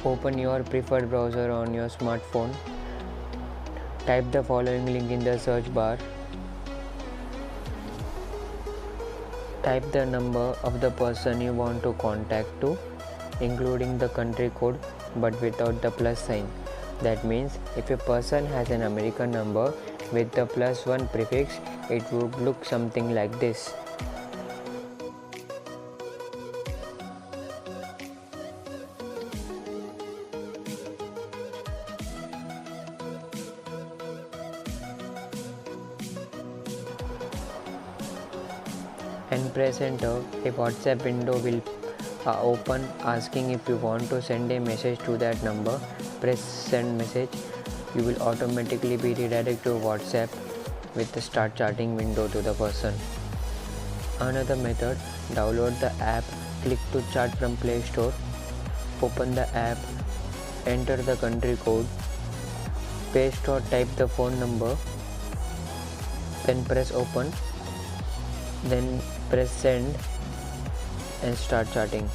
Open your preferred browser on your smartphone. Type the following link in the search bar. Type the number of the person you want to contact to, including the country code but without the plus sign. That means if a person has an American number with the +1 prefix, it would look something like this. And press enter. A WhatsApp window will open asking if you want to send a message to that number. Press send message. You will automatically be redirected to WhatsApp with the start chatting window to the person. Another method, download the app, click to chat from Play Store, open the app, enter the country code, paste or type the phone number, then press open, then press send and start chatting.